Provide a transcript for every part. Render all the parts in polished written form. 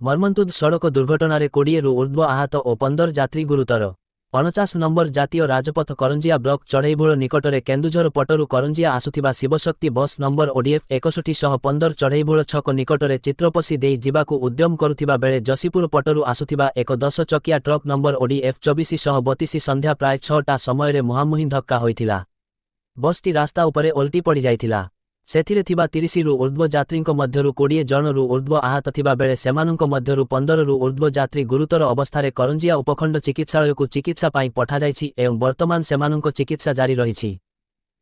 ମର୍ମନ୍ତୁଦ ସଡ଼କ ଦୁର୍ଘଟଣାରେ 20ରୁ ଊର୍ଦ୍ଧ୍ୱ ଆହତ ଓ 15 ଯାତ୍ରୀ ଗୁରୁତର। 49 ନମ୍ବର ଜାତୀୟ ରାଜପଥ କରଞ୍ଜିଆ ବ୍ଲକ ଚଢ଼େଇଭୋଳ ନିକଟରେ କେନ୍ଦୁଝର ପଟରୁ କରଞ୍ଜିଆ ଆସୁଥିବା ଶିବଶକ୍ତି ବସ୍ ନମ୍ବର ODF 6115 ଚଢ଼େଇଭୋଳ ଛକ ନିକଟରେ ଚିତ୍ରପଶି ଦେଇ ଯିବାକୁ ଉଦ୍ୟମ କରୁଥିବା ବେଳେ ଯଶୀପୁର ପଟରୁ ଆସୁଥିବା ଏକ 10 ଚକିଆ ଟ୍ରକ୍ ନମ୍ବର ODF 2432 ସନ୍ଧ୍ୟା ପ୍ରାୟ 6ଟା ସମୟରେ ମୁହାଁମୁହିଁ ଧକ୍କା ହୋଇଥିଲା। ବସ୍ଟି ରାସ୍ତା ଉପରେ ଓଲଟି ପଡ଼ିଯାଇଥିଲା। ସେଥିରେ ଥିବା 30ରୁ ଊର୍ଦ୍ଧ୍ୱ ଯାତ୍ରୀଙ୍କ ମଧ୍ୟରୁ 20 ଜଣରୁ ଊର୍ଦ୍ଧ୍ୱ ଆହତ ଥିବା ବେଳେ ସେମାନଙ୍କ ମଧ୍ୟରୁ 15ରୁ ଊର୍ଦ୍ଧ୍ୱ ଯାତ୍ରୀ ଗୁରୁତର ଅବସ୍ଥାରେ କରଞ୍ଜିଆ ଉପଖଣ୍ଡ ଚିକିତ୍ସାଳୟକୁ ଚିକିତ୍ସା ପାଇଁ ପଠାଯାଇଛି ଏବଂ ବର୍ତ୍ତମାନ ସେମାନଙ୍କ ଚିକିତ୍ସା ଜାରି ରହିଛି।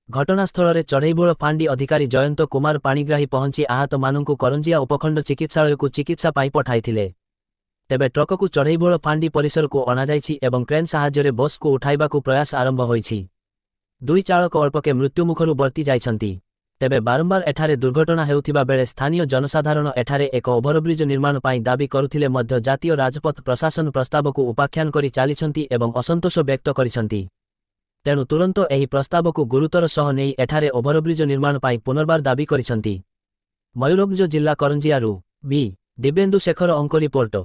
ଘଟଣାସ୍ଥଳରେ ଚଢ଼େଇଭୋଳ ଫାଣ୍ଡି ଅଧିକାରୀ ଜୟନ୍ତ କୁମାର ପାଣିଗ୍ରାହୀ ପହଞ୍ଚି ଆହତମାନଙ୍କୁ କରଞ୍ଜିଆ ଉପଖଣ୍ଡ ଚିକିତ୍ସାଳୟକୁ ଚିକିତ୍ସା ପାଇଁ ପଠାଇଥିଲେ। ତେବେ ଟ୍ରକକୁ ଚଢ଼େଇଭୋଳ ଫାଣ୍ଡି ପରିସରକୁ ଅଣାଯାଇଛି ଏବଂ କ୍ରେନ୍ ସାହାଯ୍ୟରେ ବସ୍କୁ ଉଠାଇବାକୁ ପ୍ରୟାସ ଆରମ୍ଭ ହୋଇଛି। ଦୁଇ ଚାଳକ ଅଳ୍ପକେ ମୃତ୍ୟୁମୁଖରୁ ବର୍ତ୍ତି ଯାଇଛନ୍ତି। ତେବେ ବାରମ୍ବାର ଏଠାରେ ଦୁର୍ଘଟଣା ହେଉଥିବା ବେଳେ ସ୍ଥାନୀୟ ଜନସାଧାରଣ ଏଠାରେ ଏକ ଓଭରବ୍ରିଜ ନିର୍ମାଣ ପାଇଁ ଦାବି କରୁଥିଲେ ମଧ୍ୟ ଜାତୀୟ ରାଜପଥ ପ୍ରଶାସନ ପ୍ରସ୍ତାବକୁ ଉପାଖ୍ୟାନ କରି ଚାଲିଛନ୍ତି ଏବଂ ଅସନ୍ତୋଷ ବ୍ୟକ୍ତ କରିଛନ୍ତି। ତେଣୁ ତୁରନ୍ତ ଏହି ପ୍ରସ୍ତାବକୁ ଗୁରୁତର ସହ ନେଇ ଏଠାରେ ଓଭରବ୍ରିଜ ନିର୍ମାଣ ପାଇଁ ପୁନର୍ବାର ଦାବି କରିଛନ୍ତି। ମୟୂରଭଞ୍ଜ ଜିଲ୍ଲା କରଞ୍ଜିଆରୁ ବି ଦିବ୍ୟେନ୍ଦୁ ଶେଖର ଅଙ୍କ ରିପୋର୍ଟ।